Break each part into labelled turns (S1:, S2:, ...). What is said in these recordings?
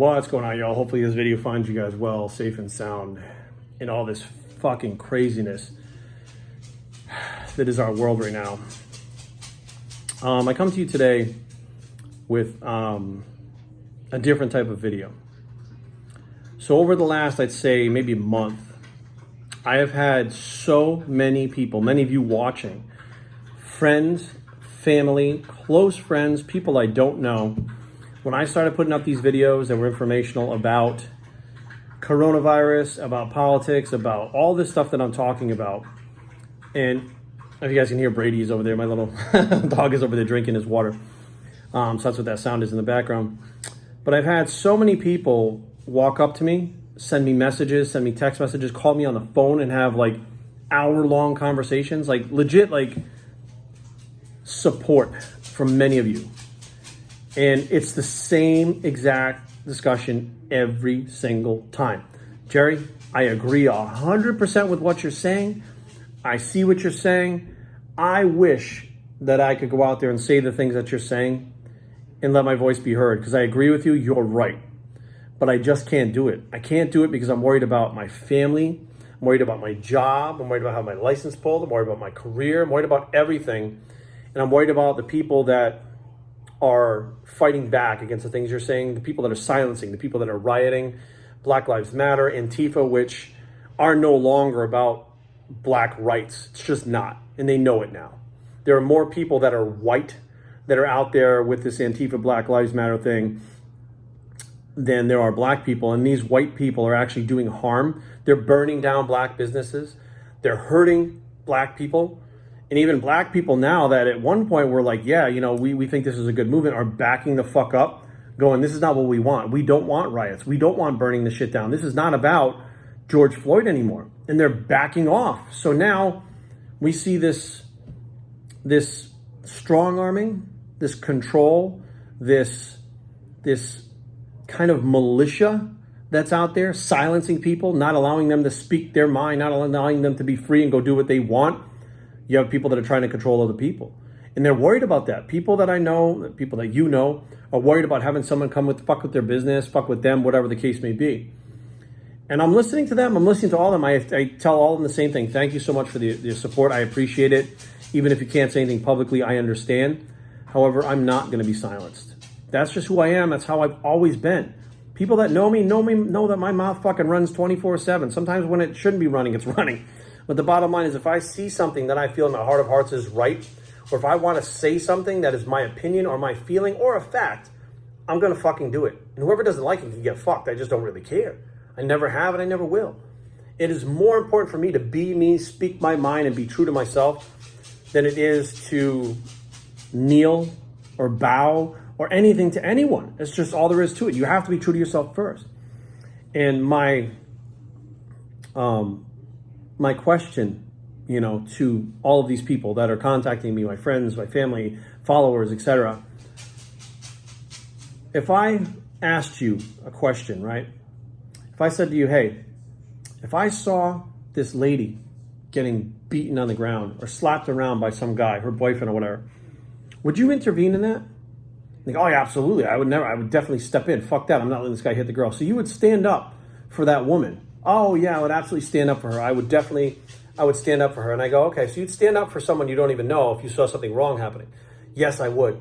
S1: What's going on, y'all? Hopefully this video finds you guys well, safe and sound in all this fucking craziness that is our world right now. I come to you today with a different type of video. So over the last, I'd say maybe month, I have had so many people, many of you watching, friends, family, close friends, people I don't know. When I started putting up these videos that were informational about coronavirus, about politics, about all this stuff that I'm talking about, and if you guys can hear, Brady's over there, my little dog is over there drinking his water. So that's what that sound is in the background. But I've had so many people walk up to me, send me messages, send me text messages, call me on the phone and have like hour-long conversations, like legit like support from many of you. And it's the same exact discussion every single time. Jerry, I agree 100% with what you're saying. I see what you're saying. I wish that I could go out there and say the things that you're saying and let my voice be heard, because I agree with you, you're right. But I just can't do it. I can't do it because I'm worried about my family. I'm worried about my job. I'm worried about having my license pulled. I'm worried about my career. I'm worried about everything. And I'm worried about the people that are fighting back against the things you're saying, the people that are silencing, the people that are rioting, Black Lives Matter, Antifa, which are no longer about black rights. It's just not. And they know it now. There are more people that are white that are out there with this Antifa Black Lives Matter thing than there are black people. And these white people are actually doing harm. They're burning down black businesses. They're hurting black people. And even black people now that at one point were like, yeah, you know, we think this is a good movement, are backing the fuck up, going, this is not what we want. We don't want riots. We don't want burning the shit down. This is not about George Floyd anymore. And they're backing off. So now we see this strong arming, this control, this kind of militia that's out there silencing people, not allowing them to speak their mind, not allowing them to be free and go do what they want. You have people that are trying to control other people. And they're worried about that. People that I know, people that you know, are worried about having someone come fuck with their business, fuck with them, whatever the case may be. And I'm listening to them. I'm listening to all of them. I tell all of them the same thing. Thank you so much for the support. I appreciate it. Even if you can't say anything publicly, I understand. However, I'm not going to be silenced. That's just who I am. That's how I've always been. People that know me know that my mouth fucking runs 24/7. Sometimes when it shouldn't be running, it's running. But the bottom line is, if I see something that I feel in my heart of hearts is right, or if I want to say something that is my opinion or my feeling or a fact, I'm going to fucking do it. And whoever doesn't like it can get fucked. I just don't really care. I never have and I never will. It is more important for me to be me, speak my mind, and be true to myself than it is to kneel or bow or anything to anyone. It's just all there is to it. You have to be true to yourself first. And my question, to all of these people that are contacting me, my friends, my family, followers, etc. If I asked you a question, right? If I said to you, hey, if I saw this lady getting beaten on the ground or slapped around by some guy, her boyfriend or whatever, would you intervene in that? Like, oh yeah, absolutely. I would definitely step in. Fuck that. I'm not letting this guy hit the girl. So you would stand up for that woman. Oh yeah, I would absolutely stand up for her. I would stand up for her. And I go, okay, so you'd stand up for someone you don't even know if you saw something wrong happening. Yes, I would.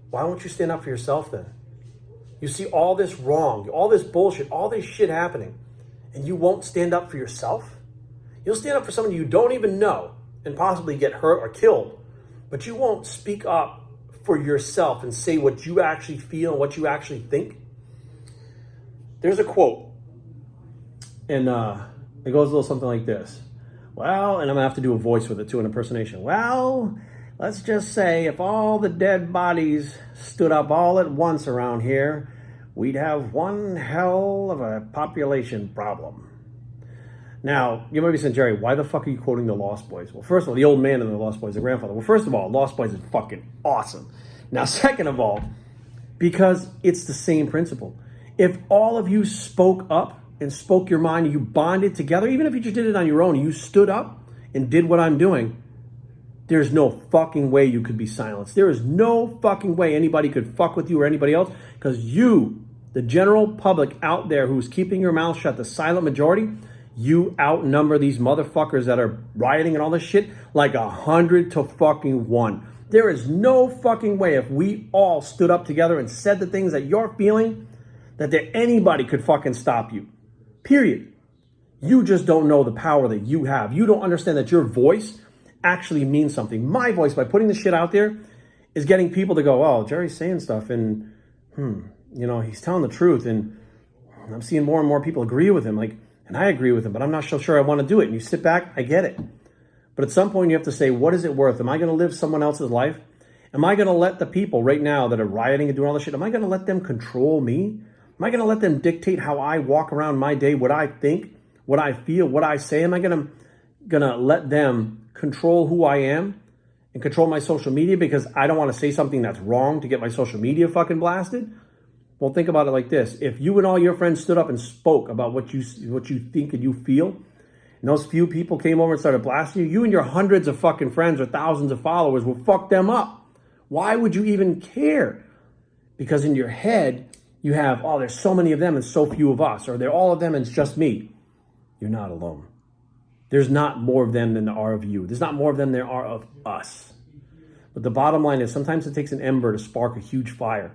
S1: Why won't you stand up for yourself then? You see all this wrong, all this bullshit, all this shit happening, and you won't stand up for yourself? You'll stand up for someone you don't even know and possibly get hurt or killed, but you won't speak up for yourself and say what you actually feel and what you actually think. There's a quote, and it goes a little something like this. Well, and I'm gonna have to do a voice with it too, an impersonation. Well, let's just say if all the dead bodies stood up all at once around here, we'd have one hell of a population problem. Now, you might be saying, Jerry, why the fuck are you quoting the Lost Boys? Well, first of all, the old man in the Lost Boys, the grandfather. Well, first of all, Lost Boys is fucking awesome. Now, second of all, because it's the same principle. If all of you spoke up and spoke your mind, and you bonded together, even if you just did it on your own, you stood up and did what I'm doing, there's no fucking way you could be silenced. There is no fucking way anybody could fuck with you or anybody else, because you The general public out there who's keeping your mouth shut, the silent majority, you outnumber these motherfuckers that are rioting and all this shit like 100-1. There is no fucking way if we all stood up together and said the things that you're feeling that anybody could fucking stop you. Period. You just don't know the power that you have. You don't understand that your voice actually means something. My voice, by putting this shit out there, is getting people to go, oh, Jerry's saying stuff and, he's telling the truth. And I'm seeing more and more people agree with him. And I agree with him, but I'm not so sure I want to do it. And you sit back, I get it. But at some point you have to say, what is it worth? Am I going to live someone else's life? Am I going to let the people right now that are rioting and doing all this shit, am I going to let them control me? Am I going to let them dictate how I walk around my day, what I think, what I feel, what I say? Am I going to let them control who I am and control my social media because I don't want to say something that's wrong to get my social media fucking blasted? Well, think about it like this. If you and all your friends stood up and spoke about what you think and you feel, and those few people came over and started blasting you, you and your hundreds of fucking friends or thousands of followers will fuck them up. Why would you even care? Because in your head, you have, oh, there's so many of them and so few of us, or they're all of them and it's just me. You're not alone. There's not more of them than there are of you. There's not more of them than there are of us. But the bottom line is sometimes it takes an ember to spark a huge fire.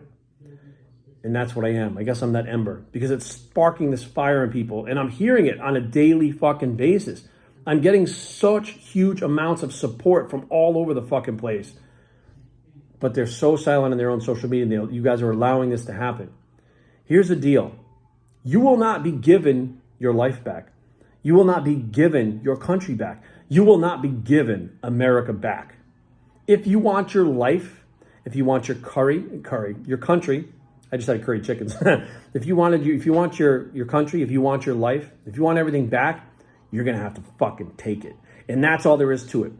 S1: And that's what I am. I guess I'm that ember because it's sparking this fire in people. And I'm hearing it on a daily fucking basis. I'm getting such huge amounts of support from all over the fucking place. But they're so silent in their own social media. You guys are allowing this to happen. Here's the deal. You will not be given your life back. You will not be given your country back. You will not be given America back. If you want your life, if you want your your country, I just had curry chickens. If you want your country, if you want your life, if you want everything back, you're going to have to fucking take it. And that's all there is to it.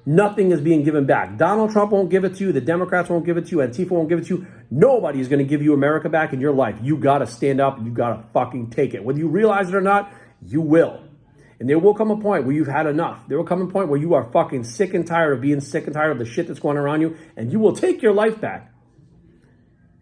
S1: Nothing is being given back. Donald Trump won't give it to you. The Democrats won't give it to you. Antifa won't give it to you. Nobody is going to give you America back in your life. You got to stand up and you got to fucking take it. Whether you realize it or not, you will. And there will come a point where you've had enough. There will come a point where you are fucking sick and tired of being sick and tired of the shit that's going around you. And you will take your life back.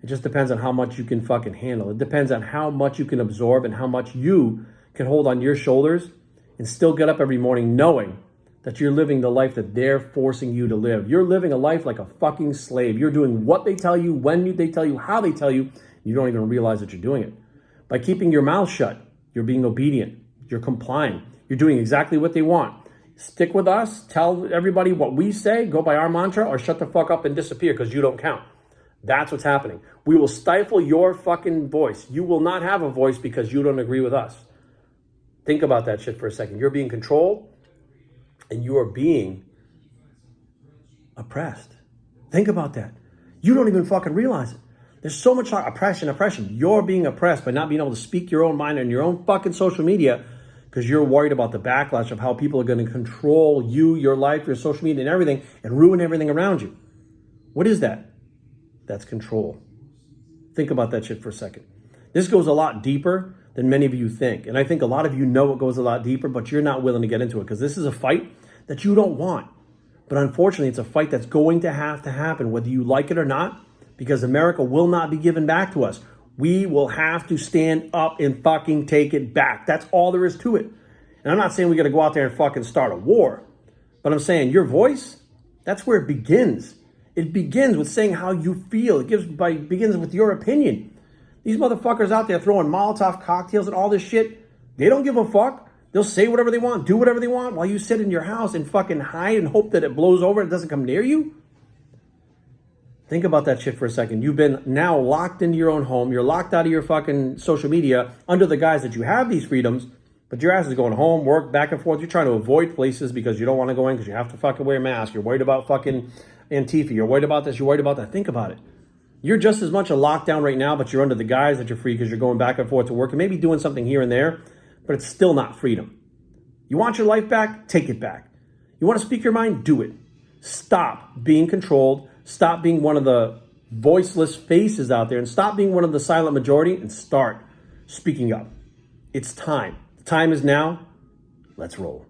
S1: It just depends on how much you can fucking handle. It depends on how much you can absorb and how much you can hold on your shoulders and still get up every morning knowing that you're living the life that they're forcing you to live. You're living a life like a fucking slave. You're doing what they tell you, when they tell you, how they tell you. You don't even realize that you're doing it. By keeping your mouth shut, you're being obedient. You're complying. You're doing exactly what they want. Stick with us. Tell everybody what we say. Go by our mantra or shut the fuck up and disappear because you don't count. That's what's happening. We will stifle your fucking voice. You will not have a voice because you don't agree with us. Think about that shit for a second. You're being controlled and you are being oppressed. Think about that. You don't even fucking realize it. There's so much oppression. You're being oppressed by not being able to speak your own mind on your own fucking social media because you're worried about the backlash of how people are going to control you, your life, your social media and everything and ruin everything around you. What is that? That's control. Think about that shit for a second. This goes a lot deeper than many of you think. And I think a lot of you know it goes a lot deeper, but you're not willing to get into it because this is a fight that you don't want. But unfortunately, it's a fight that's going to happen, whether you like it or not, because America will not be given back to us. We will have to stand up and fucking take it back. That's all there is to it. And I'm not saying we got to go out there and fucking start a war, but I'm saying your voice, that's where it begins. It begins with saying how you feel. It begins with your opinion. These motherfuckers out there throwing Molotov cocktails and all this shit, they don't give a fuck. They'll say whatever they want, do whatever they want while you sit in your house and fucking hide and hope that it blows over and doesn't come near you. Think about that shit for a second. You've been now locked into your own home. You're locked out of your fucking social media under the guise that you have these freedoms, but your ass is going home, work, back and forth. You're trying to avoid places because you don't want to go in because you have to fucking wear a mask. You're worried about fucking Antifa. You're worried about this. You're worried about that. Think about it. You're just as much a lockdown right now, but you're under the guise that you're free because you're going back and forth to work and maybe doing something here and there, but it's still not freedom. You want your life back? Take it back. You want to speak your mind? Do it. Stop being controlled. Stop being one of the voiceless faces out there and stop being one of the silent majority and start speaking up. It's time. The time is now. Let's roll.